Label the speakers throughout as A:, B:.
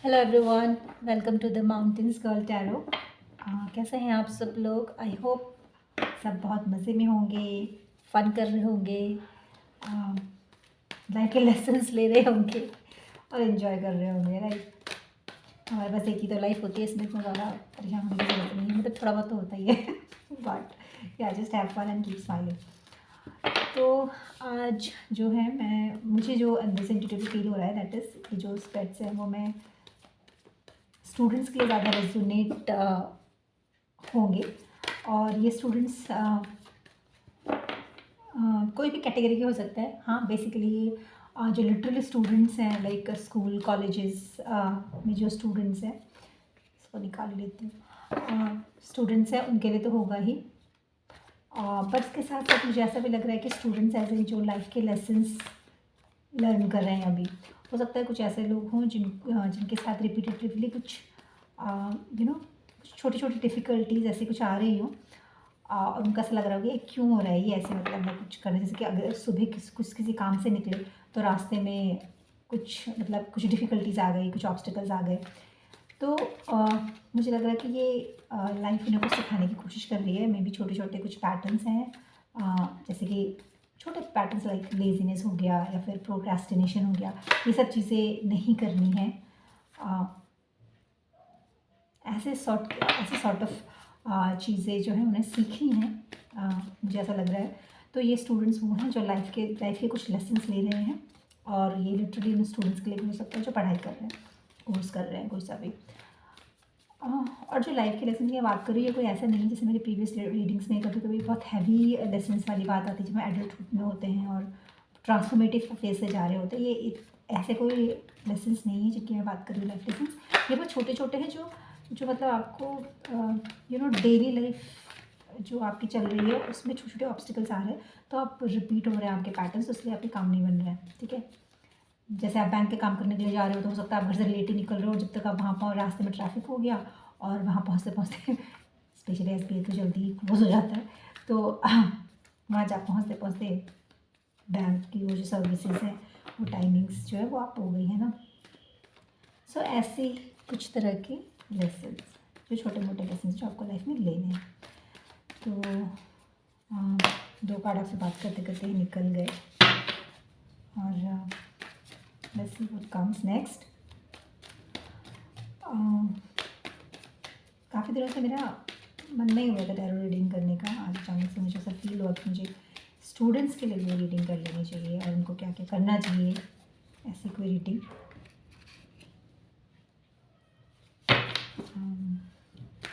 A: Hello everyone, welcome to the mountains girl tarot. कैसे हैं आप सब लोग? आई होप सब बहुत मज़े में होंगे, फ़न कर रहे होंगे, लाइफ के लेसन्स ले रहे होंगे और इन्जॉय कर रहे होंगे। राइट, हमारे पास एक ही तो लाइफ होती है, इसमें इतना ज़्यादा परेशान होने की ज़रूरत नहीं है। मतलब थोड़ा बहुत तो होता ही है बट या just have fun and keep smiling. तो आज जो है मुझे जो अंदर से इंट्यूटिवली फील हो रहा है दैट इज़ कि जो स्पेट्स हैं वो मैं स्टूडेंट्स के लिए ज़्यादा रेजोनेट होंगे। और ये स्टूडेंट्स कोई भी कैटेगरी के हो सकता है। हाँ, बेसिकली ये जो लिटरली स्टूडेंट्स हैं लाइक स्कूल कॉलेजेस में जो स्टूडेंट्स हैं, इसको निकाल लेती हूँ, स्टूडेंट्स हैं उनके लिए तो होगा ही। पर इसके साथ साथ मुझे ऐसा भी लग रहा है कि स्टूडेंट्स ऐसे जो लाइफ के लेसन्स लर्न कर रहे हैं अभी, हो सकता है कुछ ऐसे लोग हों जिनके साथ रिपीटेटिवली कुछ छोटी छोटी डिफ़िकल्टीज़ ऐसी कुछ आ रही हों, और उनको ऐसा लग रहा होगा ये क्यों हो रहा है, ये ऐसे मतलब मैं कुछ करने, जैसे कि अगर सुबह किसी काम से निकले तो रास्ते में कुछ डिफ़िकल्टीज़ आ गई, कुछ ऑब्स्टिकल्स आ गए। तो मुझे लग रहा है कि ये लाइफ इन्हें कुछ सिखाने की कोशिश कर रही है। मे बी छोटे छोटे कुछ पैटर्न्स हैं, जैसे कि छोटे पैटर्न्स लाइक लेज़ीनेस हो गया या फिर प्रोक्रेस्टिनेशन हो गया। ये सब चीज़ें नहीं करनी है। ऐसे सॉर्ट ऑफ चीज़ें जो हैं उन्हें सीखनी है, मुझे ऐसा लग रहा है। तो ये स्टूडेंट्स वो हैं जो लाइफ के कुछ लेसन्स ले रहे हैं, और ये लिटरली उन स्टूडेंट्स के लिए भी हो सकता है जो पढ़ाई कर रहे हैं, कोर्स कर रहे हैं, कोई सा भी। और जो लाइफ के लेसन की बात कर रही है, कोई ऐसा नहीं जैसे मेरी प्रीवियस रीडिंग्स में कभी कभी बहुत हैवी लेसन्स वाली बात आती है जब एडल्टहुड में होते हैं और ट्रांसफॉर्मेटिव फेज से जा रहे होते हैं। ऐसे कोई लेसन्स नहीं है जिनकी मैं बात कर रही हूँ लाइफ लेसन्स। ये बहुत छोटे छोटे हैं जो मतलब आपको डेली लाइफ जो आपकी चल रही है उसमें छोटे छोटे ऑब्स्टिकल्स आ रहे हैं, तो आप रिपीट हो रहे हैं आपके पैटर्न्स, इसलिए आपके काम नहीं बन रहे हैं। ठीक है, जैसे आप बैंक के काम करने के लिए जा रहे हो तो हो सकता है आप घर से लेट ही निकल रहे हो, जब तक आप वहाँ पहुँच रास्ते में ट्रैफिक हो गया और वहाँ पहुँचते पहुँचते स्पेशली एसबीआई तो जल्दी क्लोज हो जाता है, तो वहाँ जा पहुँचते पहुँचते बैंक की वो जो सर्विसेज हैं वो टाइमिंग्स जो है वो आप हो गई है ना। सो ऐसे कुछ तरह के लेसन, जो छोटे मोटे लेसन जो आपको लाइफ में लेने हैं। तो दो कार्ड आपसे बात करते करते ही निकल गए, और let's see what comes next. काफ़ी दिनों से मेरा मन नहीं हुआ था टैरो रीडिंग करने का। आज अचानक से मुझे ऐसा फील हुआ कि मुझे स्टूडेंट्स के लिए भी रीडिंग कर लेनी चाहिए और उनको क्या क्या करना चाहिए, ऐसी कोई रीडिंग।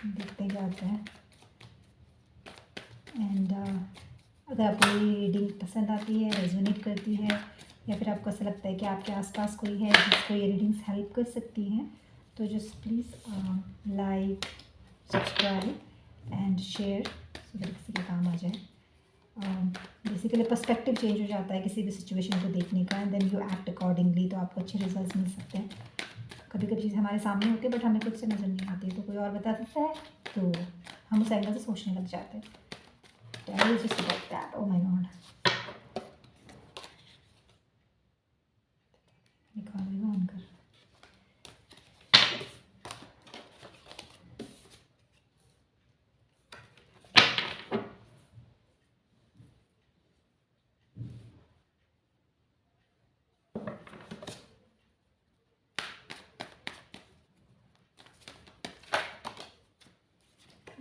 A: देखते क्या होता है। एंड अगर आपको ये रीडिंग पसंद आती है, रेजोनेट करती है, या फिर आपको ऐसा लगता है कि आपके आसपास कोई है जिसको ये रीडिंग्स हेल्प कर सकती हैं, तो just please like, subscribe and share, so that किसी का काम आ जाए। बेसिकली पर्सपेक्टिव चेंज हो जाता है किसी भी सिचुएशन को देखने का, and then you act accordingly, तो आपको अच्छे रिजल्ट्स मिल सकते हैं। कभी कभी चीज़ हमारे सामने होती है बट हमें खुद से नज़र नहीं आती, तो कोई और बता देता है तो हम उस एंगल से सोचने लग जाते हैं। Tarot is just about that. Oh my god. निकाल देगा ऑन कर।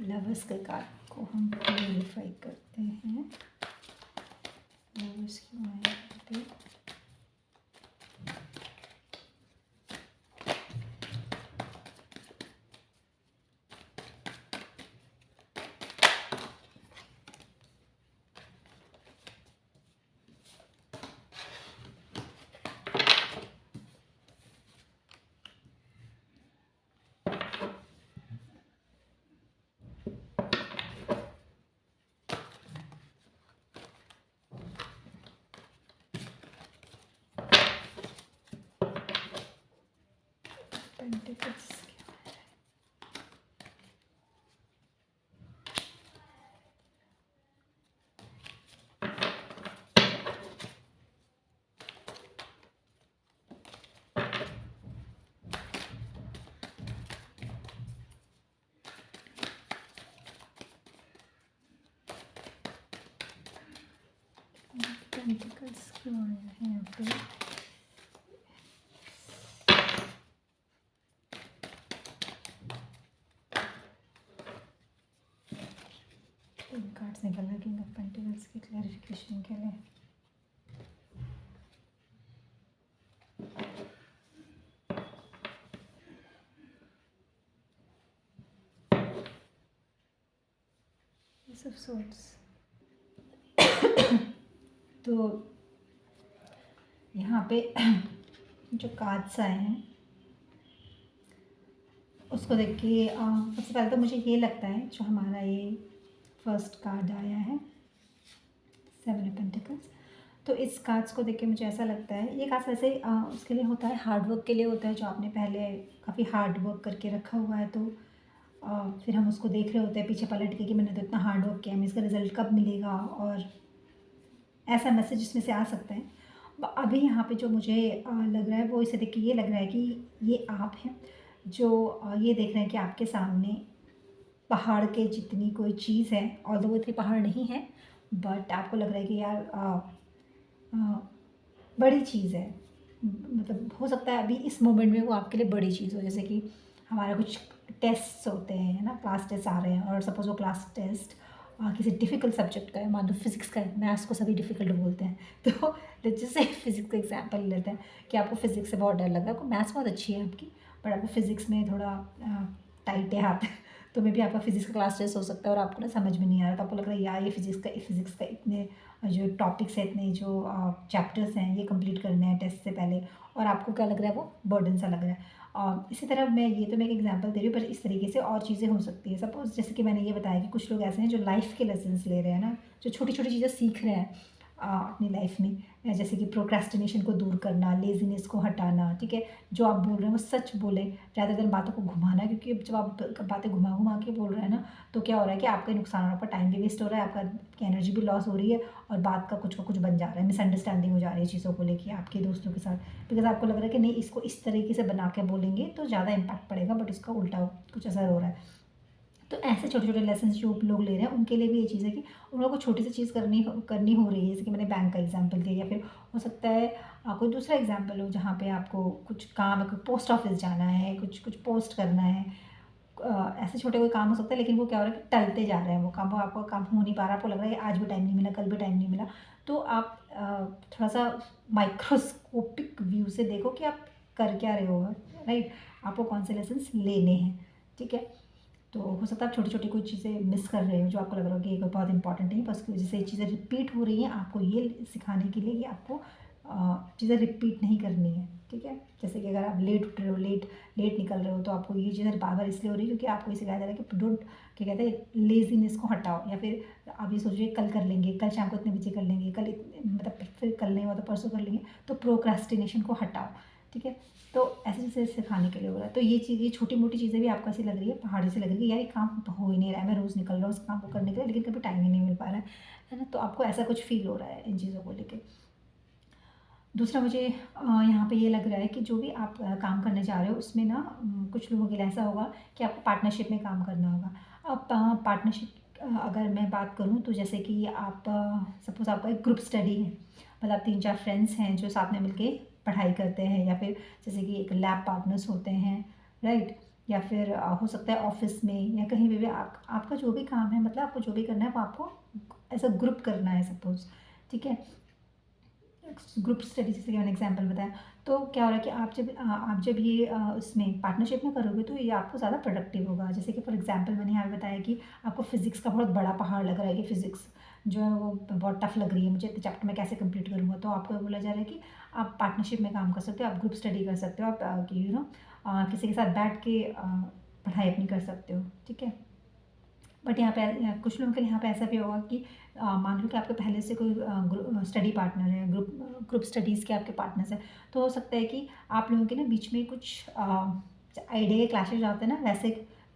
A: लवर्स के कार्ड को हम वेरीफाई करते हैं। लवर्स क्यों आए थे? पेंटिकल्स इसके बाद यहाँ पे कार्ड्स निकल रहे किंग ऑफ पेंटिकल्स की क्लैरिफिकेशन के लिए। Of sorts. तो यहाँ पे जो कार्ड्स आए हैं उसको देख के सबसे पहले तो मुझे ये लगता है जो हमारा ये फर्स्ट कार्ड आया है 7 ऑफ पेंटिकल्स, तो इस कार्ड्स को देख के मुझे ऐसा लगता है ये कार्ड्स वैसे उसके लिए होता है, हार्ड वर्क के लिए होता है, जो आपने पहले काफ़ी हार्ड वर्क करके रखा हुआ है तो फिर हम उसको देख रहे होते हैं पीछे पलट के कि मैंने तो इतना हार्ड वर्क किया, हमें इसका रिज़ल्ट कब मिलेगा, और ऐसा मैसेज इसमें से आ सकता है। अभी यहाँ पे जो मुझे लग रहा है वो इसे देख के ये लग रहा है कि ये आप हैं जो ये देख रहे हैं कि आपके सामने पहाड़ के जितनी कोई चीज़ है, और वो इतनी पहाड़ नहीं है बट आपको लग रहा है कि यार बड़ी चीज़ है, मतलब हो सकता है अभी इस मोमेंट में वो आपके लिए बड़ी चीज़ हो। जैसे कि हमारा कुछ टेस्ट्स होते हैं है ना, क्लास टेस्ट आ रहे हैं, और सपोज वो क्लास टेस्ट किसी डिफ़िकल्ट सब्जेक्ट का है, मान लो फिज़िक्स का है, मैथ्स को सभी डिफ़िकल्ट बोलते हैं, तो जैसे फिज़िक्स का एग्जांपल लेते हैं कि आपको फिज़िक्स से बहुत डर लग रहा है, आपको मैथ्स बहुत अच्छी है आपकी, बट आपको फिज़िक्स में थोड़ा टाइट है हाथ तो मे भी आपका फिज़िक्स का क्लास टेस्ट हो सकता है और आपको ना समझ में नहीं आ रहा, तो आपको लग रहा है यार ये फिज़िक्स का इतने जो टॉपिक्स हैं, इतने जो चैप्टर्स हैं ये कंप्लीट करने हैं टेस्ट से पहले, और आपको क्या लग रहा है वो बर्डन सा लग रहा है। इसी तरह मैं एक एग्जांपल दे रही हूँ, पर इस तरीके से और चीज़ें हो सकती है। सपोज जैसे कि मैंने ये बताया कि कुछ लोग ऐसे हैं जो लाइफ़ के लेसन्स ले रहे हैं ना, जो छोटी छोटी चीज़ें सीख रहे हैं अपनी लाइफ में, जैसे कि प्रोक्रेस्टिनेशन को दूर करना, लेज़ीनेस को हटाना, ठीक है, जो आप बोल रहे हैं वो सच बोलें ज़्यादा देर बातों को घुमाना, क्योंकि जब आप बातें घुमा घुमा के बोल रहे हैं ना तो क्या हो रहा है कि आपका नुकसान हो रहा है, आपका टाइम भी वेस्ट हो रहा है, आपका एनर्जी भी लॉस हो रही है, और बात का कुछ बन जा रहा है, मिसअंडरस्टैंडिंग हो जा रही है चीज़ों को लेके आपके दोस्तों के साथ, बिकॉज आपको लग रहा है कि नहीं इसको इस तरीके से बना के बोलेंगे तो ज़्यादा इम्पैक्ट पड़ेगा, बट उसका उल्टा कुछ असर हो रहा है। तो ऐसे छोटे छोटे लेसन जो लोग ले रहे हैं उनके लिए भी ये चीज़ है कि उन लोगों को छोटी सी चीज़ करनी हो रही है, जैसे कि मैंने बैंक का एग्जांपल दिया, या फिर हो सकता है कोई दूसरा एग्जांपल हो जहाँ पे आपको कुछ काम है, कोई पोस्ट ऑफिस जाना है, कुछ पोस्ट करना है, ऐसे छोटे कोई काम हो सकता है, लेकिन वो क्या हो रहा है कि टलते जा रहे हैं, वो काम आपको काम हो नहीं पा रहा, आपको लग रहा है आज भी टाइम नहीं मिला, कल भी टाइम नहीं मिला, तो आप थोड़ा सा माइक्रोस्कोपिक व्यू से देखो कि आप कर क्या रहे हो, राइट, आपको कौन से लेसन लेने हैं, ठीक है। तो हो सकता है आप छोटी छोटी कोई चीज़ें मिस कर रहे हो जो आपको लग रहा हो कि ये कोई बहुत इंपॉर्टेंट नहीं, बस उसकी वजह से ये चीज़ें रिपीट हो रही हैं, आपको ये सिखाने के लिए कि आपको चीज़ें रिपीट नहीं करनी है, ठीक है। जैसे कि अगर आप लेट उठ रहे हो, लेट निकल रहे हो, तो आपको ये चीज़ें बार बार इसलिए हो रही है क्योंकि आपको ये सिखाया जा रहा है कि डोंट, क्या कहते हैं, लेजीनेस को हटाओ, या फिर आप ये सोचिए कल कर लेंगे, कल शाम को इतने बजे कर लेंगे, मतलब फिर कल नहीं हुआ तो परसों कर लेंगे, तो प्रोक्रेस्टिनेशन को हटाओ, ठीक है। तो ऐसे चीज़ें सिखाने के लिए हो रहा है। तो ये चीज़, ये छोटी मोटी चीज़ें भी आपको ऐसी लग रही है, पहाड़ी से लग रही है यार ये काम तो हो ही नहीं रहा है, मैं रोज़ निकल रहा हूँ उस काम को करने के लिए, लेकिन कभी टाइम ही नहीं मिल पा रहा है ना, तो आपको ऐसा कुछ फील हो रहा है इन चीज़ों को लेके। दूसरा मुझे यहाँ पे ये लग रहा है कि जो भी आप काम करने जा रहे हो उसमें ना कुछ लोगों के लिए ऐसा होगा कि आपको पार्टनरशिप में काम करना होगा। अब पार्टनरशिप अगर मैं बात करूँ तो जैसे कि आप सपोज़ आपका एक ग्रुप स्टडी है, मतलब 3-4 फ्रेंड्स हैं जो साथ में मिलके पढ़ाई करते हैं, या फिर जैसे कि एक लैब पार्टनर्स होते हैं, राइट, या फिर हो सकता है ऑफिस में या कहीं भी आपका जो भी काम है, मतलब आपको जो भी करना है वो आपको एज अ ग्रुप करना है सपोज़, ठीक है। ग्रुप स्टडी जैसे कि मैंने एग्जांपल बताया, तो क्या हो रहा है कि आप जब ये उसमें पार्टनरशिप में करोगे तो ये आपको ज़्यादा प्रोडक्टिव होगा। जैसे कि फॉर एग्जांपल मैंने यहाँ पे बताया कि आपको फिज़िक्स का बहुत बड़ा पहाड़ लग रहा है कि फ़िज़िक्स जो है वो बहुत टफ लग रही है मुझे, इतने चैप्टर में कैसे कंप्लीट करूँगा, तो आपको बोला जा रहा है कि आप पार्टनरशिप में काम कर सकते हो, आप ग्रुप स्टडी कर सकते हो, आप कि किसी के साथ बैठ के पढ़ाई अपनी कर सकते हो, ठीक है। बट यहाँ पे कुछ लोगों के लिए यहाँ पे ऐसा भी होगा कि मान लो कि आपके पहले से कोई स्टडी पार्टनर है, ग्रुप स्टडीज़ के आपके पार्टनर्स हैं, तो हो सकता है कि आप लोगों के ना बीच में कुछ आइडिया के क्लैशेज आते हैं ना,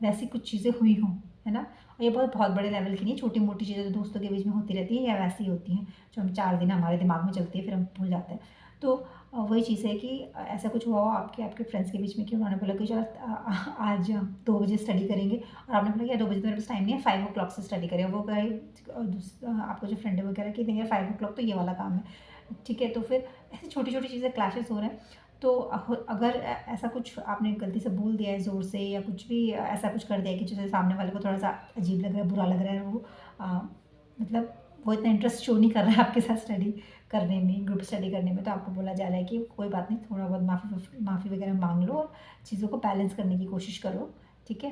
A: वैसी कुछ चीज़ें हुई हों, है ना। और ये बहुत बड़े लेवल की नहीं, छोटी मोटी चीज़ें जो दोस्तों के बीच में होती रहती है या वैसी होती हैं जो हम 4 दिन हमारे दिमाग में चलती है फिर हम भूल जाते हैं। तो वही चीज़ है कि ऐसा कुछ हुआ हो आपके फ्रेंड्स के बीच में कि उन्होंने बोला कि चलो आज 2 बजे स्टडी करेंगे, और आपने बोला कि 2 बजे तो मेरे पास टाइम नहीं है, 5 o'clock से स्टडी करें, वो कहे आपका जो फ्रेंड है वो कह रहा है कि नहीं 5 o'clock तो ये वाला काम है, ठीक है। तो फिर ऐसी छोटी छोटी चीज़ें क्लैशेस हो रहे हैं। तो अगर ऐसा कुछ आपने गलती से बोल दिया है ज़ोर से, या कुछ भी ऐसा कुछ कर दिया कि जैसे सामने वाले को थोड़ा सा अजीब लग रहा है, बुरा लग रहा है, वो मतलब वो इतना इंटरेस्ट शो नहीं कर रहा है आपके साथ स्टडी करने में, ग्रुप स्टडी करने में, तो आपको बोला जा रहा है कि कोई बात नहीं, थोड़ा बहुत माफ़ी वगैरह मांग लो और चीज़ों को बैलेंस करने की कोशिश करो। ठीक है,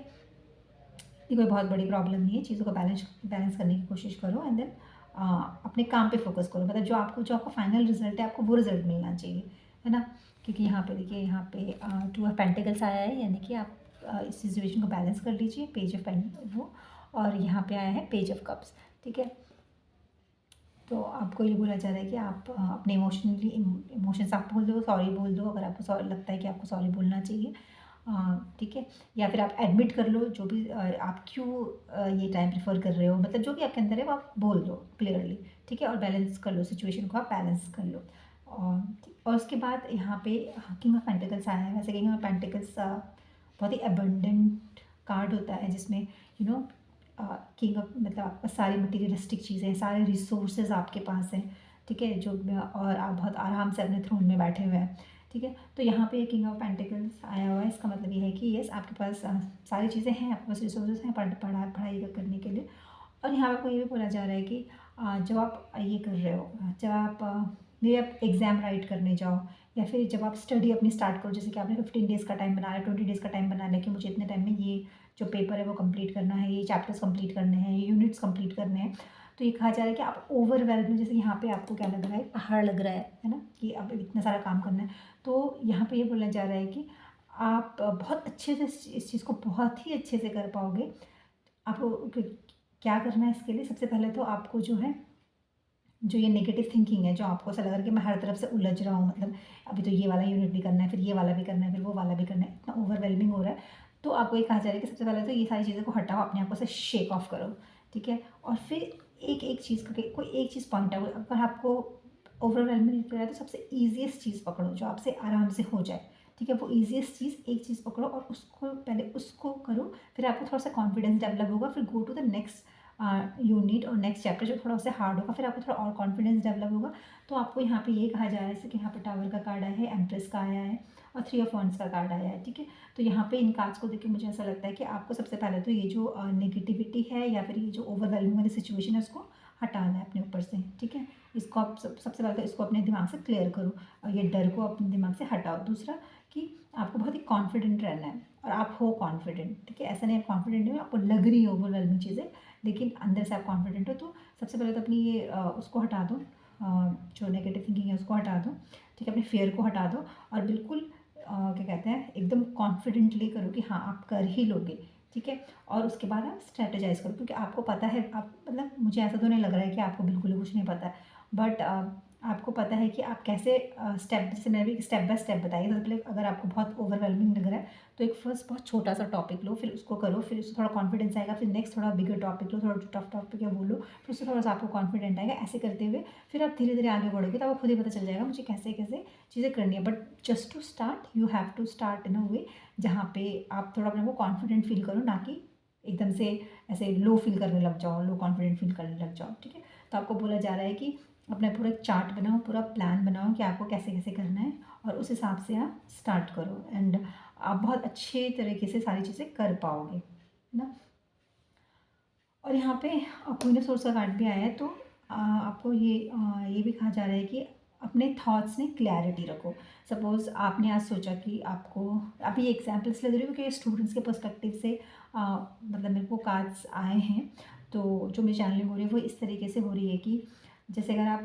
A: ये कोई बहुत बड़ी प्रॉब्लम नहीं है, चीज़ों को बैलेंस बैलेंस करने की कोशिश करो, एंड देन अपने काम पे फोकस करो। मतलब जो आपका फाइनल रिजल्ट है, आपको वो रिजल्ट मिलना चाहिए, है ना। क्योंकि यहाँ पे देखिए, यहाँ पे टू ऑफ पेंटिकल्स आया है, यानी कि आप इस सिचुएशन को बैलेंस कर लीजिए, पेज ऑफ वो, और यहाँ पे आया है पेज ऑफ कप्स। ठीक है, तो आपको ये बोला जा रहा है कि आप अपने इमोशंस आप बोल दो, सॉरी बोल दो अगर आपको लगता है कि आपको सॉरी बोलना चाहिए। ठीक है, या फिर आप एडमिट कर लो जो भी आप क्यों ये टाइम प्रेफर कर रहे हो, मतलब जो भी आपके अंदर है वो आप बोल दो क्लियरली। ठीक है, और बैलेंस कर लो, सिचुएशन को आप बैलेंस कर लो। और उसके बाद यहाँ पे किंग ऑफ पेंटिकल्स आया है। वैसे किंग ऑफ पेंटिकल्स बहुत ही अबंडेंट कार्ड होता है, जिसमें यू नो किंग ऑफ मतलब आपका सारी मटीरियलिस्टिक चीज़ें हैं, सारे रिसोर्सेज आपके पास हैं। ठीक है, जो और आप बहुत आराम से अपने थ्रोन में बैठे हुए हैं। ठीक है, तो यहाँ पे किंग ऑफ पेंटिकल्स आया हुआ है, इसका मतलब ये है कि यस, आपके पास सारी चीज़ें हैं, आपके पास रिसोर्सेज हैं पढ़ाई करने के लिए। और यहाँ आपको ये भी बोला जा रहा है कि जब आप ये कर रहे हो, जब आप ये आप एग्ज़ाम राइट करने जाओ, या फिर जब आप स्टडी अपनी स्टार्ट करो, जैसे कि आपने 15 डेज़ का टाइम बना लिया, 20 डेज़ का टाइम बना लिया कि मुझे इतने टाइम में ये जो पेपर है वो कंप्लीट करना है, ये चैप्टर्स कंप्लीट करने हैं, ये यूनिट्स कंप्लीट करने हैं। तो ये कहा जा रहा है कि आप ओवरवेल्म, जैसे यहाँ पे आपको क्या लग रहा है, पहाड़ लग रहा है ना, कि अब इतना सारा काम करना है। तो यहाँ पे ये बोला जा रहा है कि आप बहुत अच्छे से इस चीज़ को बहुत ही अच्छे से कर पाओगे। आपको क्या करना है इसके लिए, सबसे पहले तो आपको जो है, जो ये नेगेटिव थिंकिंग है, जो आपको ऐसा लग रहा है कि मैं हर तरफ से उलझ रहा हूँ, मतलब अभी तो ये वाला यूनिट भी करना है, फिर ये वाला भी करना है, फिर वो वाला भी करना है, इतना ओवरवेलमिंग हो रहा है। तो आपको ये कहा जा रहा है कि सबसे पहले तो ये सारी चीज़ों को हटाओ, अपने आप को से शेक ऑफ करो। ठीक है, और फिर एक एक चीज़ का कोई एक चीज़ पॉइंट आउट, अगर आपको ओवरवेलमिंग लग रहा है तो सबसे ईजिएस्ट चीज़ पकड़ो जो आपसे आराम से हो जाए। ठीक है, वो ईजिएस्ट चीज़, एक चीज़ पकड़ो और उसको पहले उसको करो, फिर आपको थोड़ा सा कॉन्फिडेंस डेवलप होगा, फिर go to the next unit और नेक्स्ट चैप्टर जो थोड़ा सा हार्ड होगा, फिर आपको थोड़ा और कॉन्फिडेंस डेवलप होगा। तो आपको यहाँ पे ये कहा जा रहा है, जैसे कि यहाँ पे टावर का कार्ड आया है, एम्प्रेस का आया है, और 3 ऑफ वॉन्ड्स का कार्ड आया है। ठीक है, तो यहाँ पे इन कार्ड्स को देख के मुझे ऐसा लगता है कि आपको सबसे पहले तो ये जो नेगेटिविटी है, या फिर ये जो ओवरवेलमिंग वाली सिचुएशन है, उसको हटाना है अपने ऊपर से। ठीक है, इसको आप सबसे पहले तो इसको अपने दिमाग से क्लियर करो, और ये डर को अपने दिमाग से हटाओ। दूसरा कि आपको बहुत ही कॉन्फिडेंट रहना है, और आप हो कॉन्फिडेंट। ठीक है, ऐसा नहीं आप कॉन्फिडेंट नहीं हो, आपको लग रही है ओवरवेलमिंग चीज़ें, लेकिन अंदर से आप कॉन्फिडेंट हो। तो सबसे पहले तो अपनी ये उसको हटा दो, जो नेगेटिव थिंकिंग है उसको हटा दो। ठीक है, अपने फेयर को हटा दो, और बिल्कुल क्या कहते हैं, एकदम कॉन्फिडेंटली करो कि हाँ आप कर ही लोगे। ठीक है, और उसके बाद आप स्ट्रेटेजाइज करो, क्योंकि आपको पता है, आप मतलब मुझे ऐसा तो नहीं लग रहा है कि आपको बिल्कुल ही कुछ नहीं पता है, बट आपको पता है कि आप कैसे स्टेप, जैसे मैंने भी स्टेप बाय स्टेप बताई। सबसे पहले अगर आपको बहुत ओवरवेलमिंग लग रहा है, तो एक फर्स्ट बहुत छोटा सा टॉपिक लो, फिर उसको करो, फिर उससे थोड़ा कॉन्फिडेंस आएगा, फिर नेक्स्ट थोड़ा बिगर टॉपिक लो, थोड़ा टफ टॉपिक है वो लो, फिर उससे थोड़ा सा आपको कॉन्फिडेंट आएगा। ऐसे करते हुए फिर आप धीरे धीरे आगे बढ़ोगे, तो आपको खुद ही पता चल जाएगा मुझे कैसे कैसे चीज़ें करनी है। But just to start you have to start in a way जहाँ पे आप थोड़ा अपने को कॉन्फिडेंट फील करो, ना कि एकदम से ऐसे लो फील करने लग जाओ, लो कॉन्फिडेंट फील करने लग जाओ। ठीक है, तो आपको बोला जा रहा है कि अपना पूरा चार्ट बनाओ, पूरा प्लान बनाओ कि आपको कैसे कैसे करना है, और उस हिसाब से आप स्टार्ट करो, एंड आप बहुत अच्छे तरीके से सारी चीज़ें कर पाओगे, है ना। और यहाँ पे क्वीन ऑफ सोर्स का कार्ड भी आया है, तो आपको ये भी कहा जा रहा है कि अपने थॉट्स में क्लैरिटी रखो। सपोज़ आपने आज सोचा कि आपको, अभी एग्जाम्पल्स ले दे रही हूँ क्योंकि स्टूडेंट्स के पर्सपेक्टिव से मतलब मेरे को कार्ड्स आए हैं, तो जो मेरी चैनलिंग हो रही है वो इस तरीके से हो रही है कि जैसे अगर आप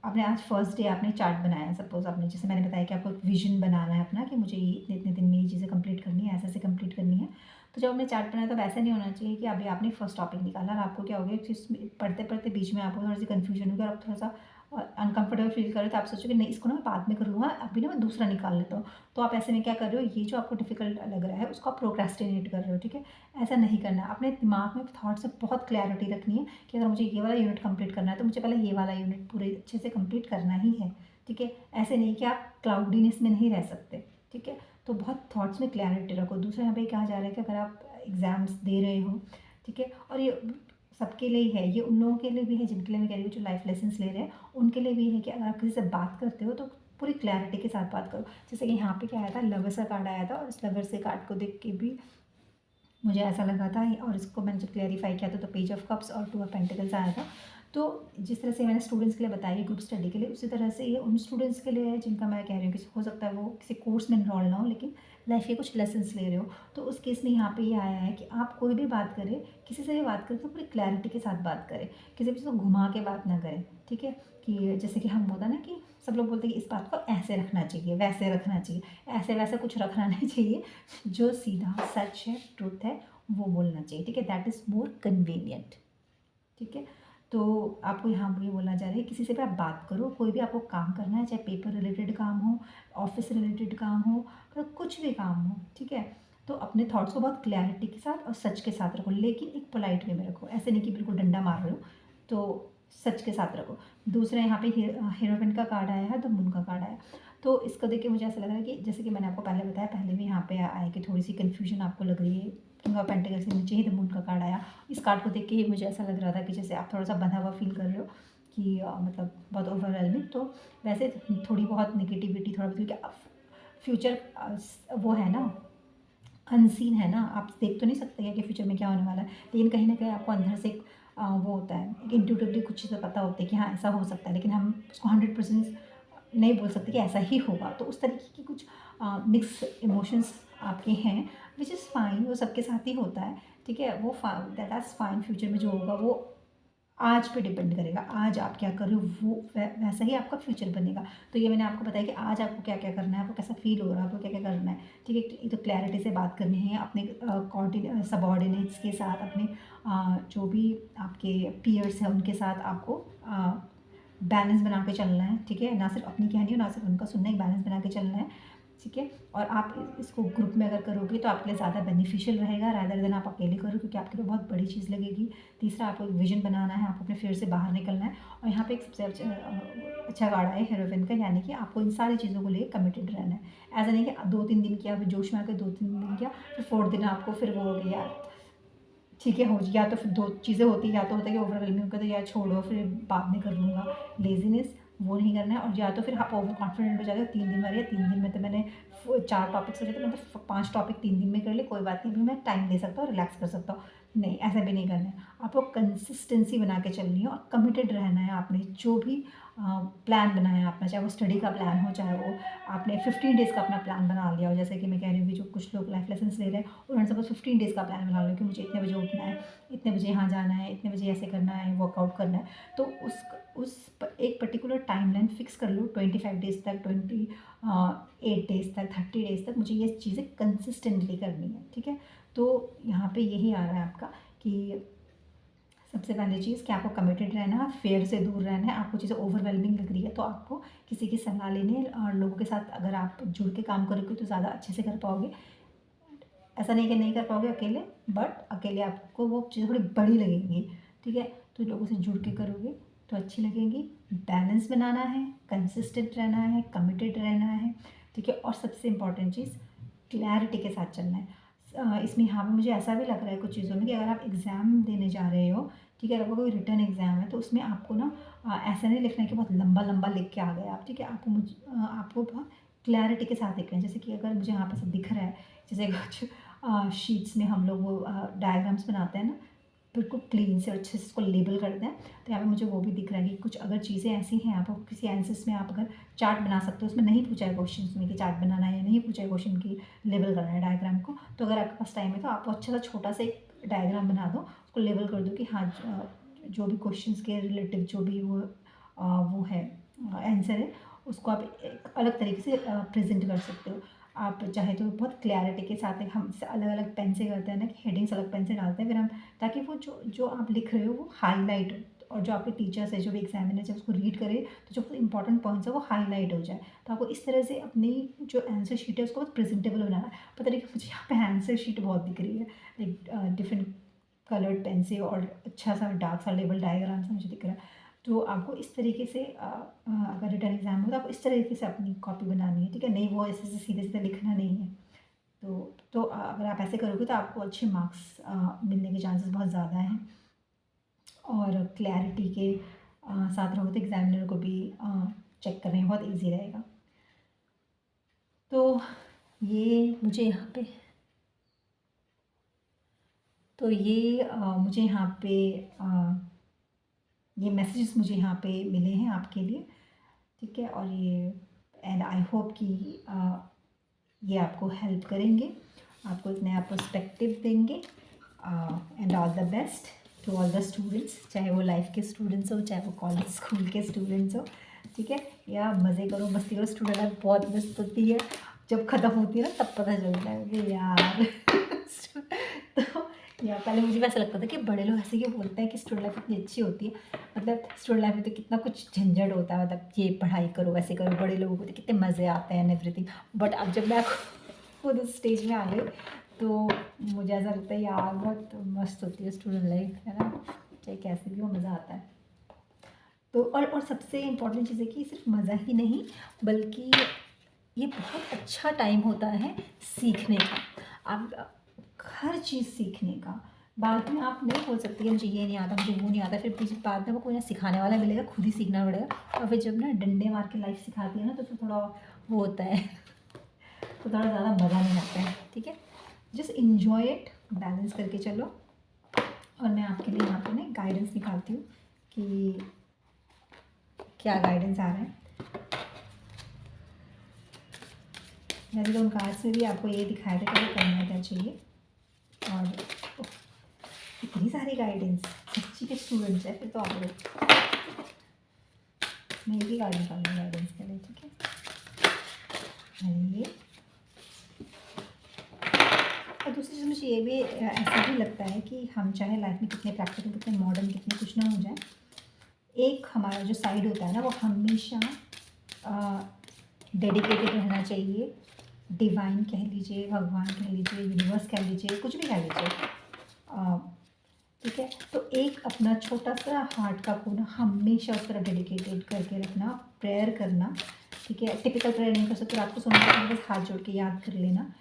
A: आपने आज फर्स्ट डे आपने चार्ट बनाया, सपोज़ आपने, जैसे मैंने बताया कि आपको एक विजन बनाना है अपना, कि मुझे ये इतने इतने दिन में ये चीज़ें कंप्लीट करनी है, ऐसे ऐसे कंप्लीट करनी है। तो जब हमने चार्ट बनाया, तब ऐसा नहीं होना चाहिए कि अभी आपने फर्स्ट टॉपिक निकाला और आपको क्या हो गया, जिसमें पढ़ते पढ़ते बीच में आपको थोड़ी सी कन्फ्यूजन हो गया, और आप थोड़ा सा अनकंफर्टेबल फील कर रहे हो, तो आप सोचोगे नहीं इसको ना मैं बाद में कर लूँगा, अभी ना मैं दूसरा निकाल लेता हूँ। तो आप ऐसे में क्या कर रहे हो, ये जो आपको डिफिकल्ट लग रहा है उसको आप प्रोक्रेस्टिनेट कर रहे हो। ठीक है, ऐसा नहीं करना। अपने दिमाग में थॉट्स में बहुत क्लैरिटी रखनी है कि अगर मुझे ये वाला यूनिट कंप्लीट करना है, तो मुझे पहले ये वाला यूनिट पूरे अच्छे से कंप्लीट करना ही है। ठीक है, ऐसे नहीं कि आप क्लाउडीनेस में नहीं रह सकते। ठीक है, तो बहुत थॉट्स में क्लैरिटी रखो। दूसरा यहाँ पे कहा जा रहा है कि अगर आप एग्ज़ाम्स दे रहे हो, ठीक है, और ये सबके लिए ही है, ये उन लोगों के लिए भी है जिनके लिए मैं कह रही हूँ जो लाइफ लेसन्स ले रहे हैं, उनके लिए भी है कि अगर आप किसी से बात करते हो तो पूरी क्लैरिटी के साथ बात करो। जैसे कि यहाँ पे क्या आया था, लवर्स का कार्ड आया था, और इस लवर्स के कार्ड को देख के भी मुझे ऐसा लगा था, और इसको मैंने जब क्लैरिफाई किया था तो पेज ऑफ कप्स और 2 ऑफ पेंटिकल्स आया था। तो जिस तरह से मैंने स्टूडेंट्स के लिए बताई ग्रुप स्टडी के लिए, उसी तरह से ये उन स्टूडेंट्स के लिए है जिनका मैं कह रही हूँ कि हो सकता है वो किसी कोर्स में इनरोल ना हो, लेकिन लाइफ के कुछ लेसन्स ले रहे हो। तो उस केस में यहाँ पे ये आया है कि आप कोई भी बात करें, किसी से भी बात करें तो पूरी क्लैरिटी के साथ बात करें, किसी भी चीज़ को घुमा के बात ना करें, ठीक है। कि जैसे कि हम होता है ना कि सब लोग बोलते हैं कि इस बात को ऐसे रखना चाहिए, वैसे रखना चाहिए, ऐसे वैसे कुछ रखना नहीं चाहिए। जो सीधा सच है, ट्रुथ है, वो बोलना चाहिए, ठीक है। दैट इज़ मोर कन्वीनियंट, ठीक है। तो आपको यहाँ ये बोलना चाह रहे हैं, किसी से भी आप बात करो, कोई भी आपको काम करना है, चाहे पेपर रिलेटेड काम हो, ऑफिस रिलेटेड काम हो, मतलब कुछ भी काम हो, ठीक है। तो अपने थॉट्स को बहुत क्लैरिटी के साथ और सच के साथ रखो, लेकिन एक पोलाइट वे में रखो, ऐसे नहीं कि बिल्कुल डंडा मार रहे हो। तो सच के साथ रखो। दूसरा यहाँ पे हीरोइन का कार्ड आया है, द मून का कार्ड आया। तो इसको देख के मुझे ऐसा लग रहा है कि जैसे कि मैंने आपको पहले बताया, पहले भी यहाँ पे आया कि थोड़ी सी कन्फ्यूजन आपको लग रही है, किंग ऑफ पेंटिकल्स के नीचे ही द मून का कार्ड आया। इस कार्ड को देख के ही मुझे ऐसा लग रहा था कि जैसे आप थोड़ा सा बंधा हुआ फील कर रहे हो, कि मतलब बहुत ओवरवेलमिंग। तो वैसे थोड़ी बहुत नेगेटिविटी, थोड़ा बहुत, क्योंकि फ्यूचर वो है ना, अनसीन है ना, आप देख तो नहीं सकते हैं कि फ्यूचर में क्या होने वाला है, लेकिन कहीं ना कहीं आपको अंदर से वो होता है, एक इंट्यूटिवली कुछ चीज़ें पता होती है कि हाँ ऐसा हो सकता है, लेकिन हम उसको 100% नहीं बोल सकते कि ऐसा ही होगा। तो उस तरीके की कुछ मिक्स इमोशंस आपके हैं, विच इज़ फाइन, वो सबके साथ ही होता है, ठीक है। वो दैट इज़ फाइन। फ्यूचर में जो होगा वो आज पे डिपेंड करेगा, आज आप क्या कर रहे हो वो वैसा ही आपका फ्यूचर बनेगा। तो ये मैंने आपको बताया कि आज आपको क्या क्या करना है, आपको कैसा फील हो रहा है, आपको क्या क्या करना है, ठीक है। तो क्लैरिटी से बात करनी है अपने सबॉर्डिनेट्स के साथ, अपने जो भी आपके पीयर्स हैं उनके साथ आपको बैलेंस बना के चलना है, ठीक है। ना सिर्फ अपनी कहनी हो, ना सिर्फ उनका सुनना, एक बैलेंस बना के चलना है, ठीक है। और आप इसको ग्रुप में अगर करोगे तो आपके लिए ज़्यादा बेनिफिशियल रहेगा, रादर देन आप अकेले करो, क्योंकि आपके लिए बहुत बड़ी चीज़ लगेगी। तीसरा, आपको एक विजन बनाना है, आपको अपने फेयर से बाहर निकलना है। और यहाँ पे एक सबसे अच्छा कार्ड है हीरोइन का, यानी कि आपको इन सारी चीज़ों को लेकर कमिटेड रहना है। ऐसा नहीं कि 2-3 दिन किया, फिर जोश में आकर 2-3 दिन किया, फिर 4th दिन आपको फिर वो हो गया, ठीक है, हो या तो फिर 2 चीज़ें होती हैं, या तो होता है कि ओवरवेलमिंग होता है, या छोड़ो फिर बाद में कर लूँगा, लेज़ीनेस, वो नहीं करना है। और या तो फिर आप ओवर कॉन्फिडेंट हो जाते हो, 3 दिन मारिए, 3 दिन में तो मैंने 4 टॉपिक्स हो जाते, मैंने 5 टॉपिक 3 दिन में कर लिए, कोई बात नहीं, अभी मैं टाइम ले सकता हूँ, रिलैक्स कर सकता हूँ। नहीं, ऐसा भी नहीं करना है। आपको कंसिस्टेंसी बना के चलनी है और कमिटेड रहना है। आपने जो भी प्लान बनाया है अपना, चाहे वो स्टडी का प्लान हो, चाहे वो आपने 15 डेज़ का अपना प्लान बना लिया हो, जैसे कि मैं कह रही हूँ कि जो कुछ लोग लाइफ लेसन्स ले रहे हैं, उन्होंने सपोज 15 डेज़ का प्लान बना लिया कि मुझे इतने बजे उठना है, इतने बजे यहाँ जाना है, इतने बजे ऐसे करना है, वर्कआउट करना है। तो एक पर्टिकुलर टाइमलाइन फिक्स कर लो, 25 डेज़ तक, 28 डेज़ तक, 30 डेज़ तक मुझे ये चीज़ें कंसिस्टेंटली करनी है, ठीक है। तो यहाँ पे यही आ रहा है आपका कि सबसे पहली चीज़ कि आपको कमिटेड रहना है, फेयर से दूर रहना है। आपको चीज़ें ओवरवेलमिंग लग रही है तो आपको किसी की सलाह लेनी है, और लोगों के साथ अगर आप जुड़ के काम करोगे तो ज़्यादा अच्छे से कर पाओगे। ऐसा नहीं कि नहीं कर पाओगे अकेले, बट अकेले आपको वो चीज़ें थोड़ी बड़ी लगेंगी, ठीक है। तो लोगों से जुड़ के करोगे तो अच्छी लगेंगी। बैलेंस बनाना है, कंसिस्टेंट रहना है, कमिटेड रहना है, ठीक है। और सबसे इम्पॉर्टेंट चीज़, क्लैरिटी के साथ चलना है। इसमें यहाँ पे मुझे ऐसा भी लग रहा है कुछ चीज़ों में कि अगर आप एग्ज़ाम देने जा रहे हो, ठीक है, अगर कोई रिटर्न एग्ज़ाम है तो उसमें आपको ना ऐसा नहीं लिखना है कि बहुत लंबा लंबा लिख के आ गए आप, ठीक है। आपको बहुत क्लैरिटी के साथ लिखना है। जैसे कि अगर मुझे यहाँ पर सब दिख रहा है, जैसे कुछ शीट्स में हम लोग वो डायग्राम्स बनाते हैं ना, बिल्कुल क्लीन से अच्छे से उसको लेबल करते हैं। तो यहाँ पे मुझे वो भी दिख रहा है कि कुछ अगर चीज़ें ऐसी हैं, आपको किसी आंसर्स में आप अगर चार्ट बना सकते हो, उसमें नहीं पूछा है क्वेश्चन में कि चार्ट बनाना है, या नहीं पूछा है क्वेश्चन की लेबल करना है डायग्राम को, तो अगर आपके पास टाइम है तो आप अच्छा सा छोटा सा एक डायग्राम बना दो, उसको लेबल कर दो कि हाँ जो भी क्वेश्चन के रिलेटिव जो भी वो है आंसर है, उसको आप एक अलग तरीके से प्रेजेंट कर सकते हो। आप चाहे तो बहुत क्लैरिटी के साथ, हम अलग अलग पेन से करते हैं ना कि हेडिंग्स अलग पेन से डालते हैं, फिर हम ताकि वो जो जो आप लिख रहे हो वो हाईलाइट हो, और जो आपके टीचर्स है, जो भी एग्जामिनर जब उसको रीड करे तो जो इंपॉर्टेंट पॉइंट्स है वो हाईलाइट हो जाए। तो आपको इस तरह से अपनी जो आंसर शीट है उसको बहुत प्रेजेंटेबल बनाना है। पता नहीं कि मुझे यहाँ पे आंसर शीट बहुत दिख रही है, लाइक डिफरेंट कलर्ड पेन से, और अच्छा सा डार्क सा लेबल डायग्राम से मुझे दिख रहा है। तो आपको इस तरीके से अगर रिटर्न एग्जाम हो तो आपको इस तरीके से अपनी कॉपी बनानी है, ठीक है। नहीं वो ऐसे से सीधे सीधे लिखना नहीं है। तो अगर आप ऐसे करोगे तो आपको अच्छे मार्क्स मिलने के चांसेस बहुत ज़्यादा हैं। और क्लैरिटी के साथ रहोगे तो एग्जामिनर को भी चेक करने में बहुत ईजी रहेगा। तो ये मुझे यहाँ पे मुझे यहाँ पे ये मैसेजेस मुझे यहाँ पे मिले हैं आपके लिए, ठीक है। और ये एंड आई होप कि ये आपको हेल्प करेंगे, आपको एक नया पर्सपेक्टिव देंगे। And all the best to all the students, चाहे वो लाइफ के स्टूडेंट्स हो, चाहे वो कॉलेज स्कूल के स्टूडेंट्स हो, ठीक है। या मज़े करो, मस्ती करो। स्टूडेंट लाइफ बहुत मस्त होती है, जब ख़त्म होती है ना तब पता चलता है कि यार तो या पहले मुझे वैसा लगता था कि बड़े लोग ऐसे क्यों बोलते हैं कि स्टूडेंट लाइफ इतनी अच्छी होती है, मतलब स्टूडेंट लाइफ में तो कितना कुछ झंझट होता है, मतलब ये पढ़ाई करो वैसे करो, बड़े लोगों को तो कितने मज़े आते हैं एवरीथिंग। बट अब जब मैं खुद उस स्टेज में आ गई तो मुझे ऐसा लगता है यार बहुत मस्त होती है स्टूडेंट लाइफ, है ना, चाहे कैसे भी हो मज़ा आता है। तो और सबसे इम्पोर्टेंट चीज़ है कि सिर्फ मज़ा ही नहीं बल्कि ये बहुत अच्छा टाइम होता है सीखने का, आप हर चीज़ सीखने का। बाद में आप नहीं बोल सकते कि मुझे ये नहीं आता, मुझे वो नहीं आता, फिर बाद में वो कोई ना सिखाने वाला मिलेगा, खुद ही सीखना पड़ेगा। और फिर जब ना डंडे मार के लाइफ सिखाती है ना तो फिर थोड़ा वो होता है तो थोड़ा ज़्यादा मज़ा नहीं आता है, ठीक है। जस्ट इन्जॉय इट, बैलेंस करके चलो। और मैं आपके लिए यहाँ पे ना गाइडेंस निकालती हूँ कि क्या गाइडेंस आ रहा है। वैसे तो उन कार्ड्स में भी आपको ये दिखाया था कि करना क्या चाहिए। और इतनी सारी गाइडेंस, सच्ची के स्टूडेंट्स है फिर तो आप लोग। मैं भी गाइड निकालूँगी गाइडेंस के लिए, ठीक है। ये और दूसरी चीज़ मुझे ये भी ऐसा भी लगता है कि हम चाहे लाइफ में कितने प्रैक्टिकल, कितने मॉडर्न, कितने कुछ ना हो जाए, एक हमारा जो साइड होता है ना वो हमेशा डेडिकेटेड रहना चाहिए। डिवाइन कह लीजिए, भगवान कह लीजिए, यूनिवर्स कह लीजिए, कुछ भी कह लीजिए, ठीक है। तो एक अपना छोटा सा हार्ट का कोना हमेशा उस तरह डेडिकेटेड करके रखना, प्रेयर करना, ठीक है। टिपिकल प्रेयर नहीं कर सकते, आपको सुनना बस हाथ जोड़ के याद कर लेना।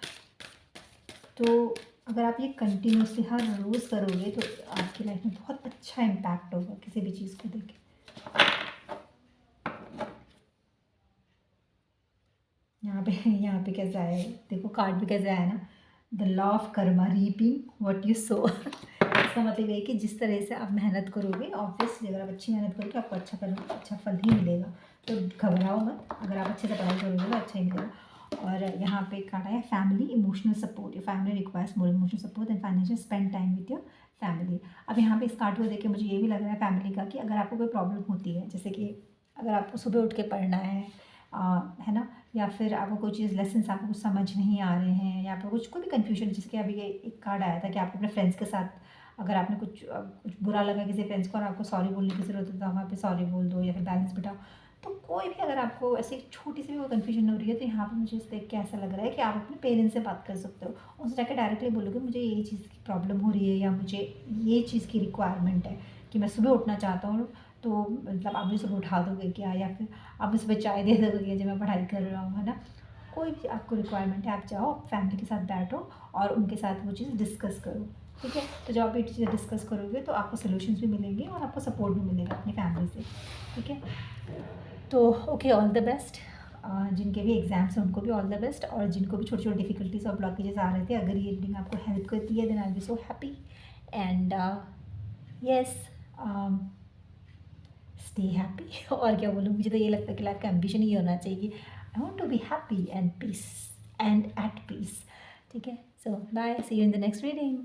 A: तो अगर आप ये कंटिन्यूसली हर रोज़ करोगे तो आपकी लाइफ में बहुत अच्छा इम्पैक्ट होगा किसी भी चीज़ को देख। यहाँ पे कैसा है देखो, कार्ड भी कैसा है ना, the law of Karma, reaping what you so. इसका मतलब ये है कि जिस तरह से आप मेहनत करोगे, ऑब्वियसली अगर आप अच्छी मेहनत करोगे आपको अच्छा फल ही मिलेगा। तो घबराओ मत, अगर आप अच्छे से पढ़ाई करोगे तो अच्छा ही मिलेगा। और यहाँ पे कार्ड है family emotional support, your family requires more emotional support and financial spend time with your family. अब यहाँ पे इस कार्ड को देख के मुझे ये भी लग रहा है फैमिली का कि अगर आपको कोई प्रॉब्लम होती है, जैसे कि अगर आपको सुबह उठ के पढ़ना है ना, या फिर आपको कोई चीज़ लेसन्स आपको कुछ समझ नहीं आ रहे हैं, या फिर कुछ कोई भी कन्फ्यूजन, जैसे अभी ये एक कार्ड आया था कि आप अपने फ्रेंड्स के साथ अगर आपने कुछ बुरा लगा किसी फ्रेंड्स को और आपको सॉरी बोलने की ज़रूरत है तो वहाँ पे सॉरी बोल दो, या फिर बैलेंस बिठाओ। तो कोई भी अगर आपको ऐसी छोटी सी भी कन्फ्यूजन हो रही है तो यहाँ पे मुझे इस देख के ऐसा लग रहा है कि आप अपने पेरेंट्स से बात कर सकते हो, उनसे जाकर डायरेक्टली बोलोगे मुझे ये चीज़ की प्रॉब्लम हो रही है या मुझे ये चीज़ की रिक्वायरमेंट है कि मैं सुबह उठना चाहता हूँ, तो मतलब आप मुझे सुबह उठा दोगे क्या, या फिर आप मुझे सुबह चाय दे दोगे क्या जब मैं पढ़ाई कर रहा हूँ, है ना। कोई भी आपको रिक्वायरमेंट है, आप जाओ फैमिली के साथ बैठो और उनके साथ वो चीज़ डिस्कस करो, ठीक है। तो जब आप ये चीज़ें डिस्कस करोगे तो आपको सोल्यूशंस भी मिलेंगे और आपको सपोर्ट भी मिलेगा अपनी फैमिली से, ठीक है। तो ओके, ऑल द बेस्ट। जिनके भी एग्ज़ाम्स हैं उनको भी ऑल द बेस्ट, और जिनको भी छोटी छोटी डिफ़िकल्टीज और ब्लॉकेजेस आ रहे थे, अगर ये रीडिंग आपको हेल्प करती है then I be so happy. And yes, stay happy. और क्या बोलूँ, मुझे तो ये लगता है कि लाइफ का एम्बिशन ही होना चाहिए कि I want to be happy and peace and at peace, ठीक है। So bye, see you in the next reading.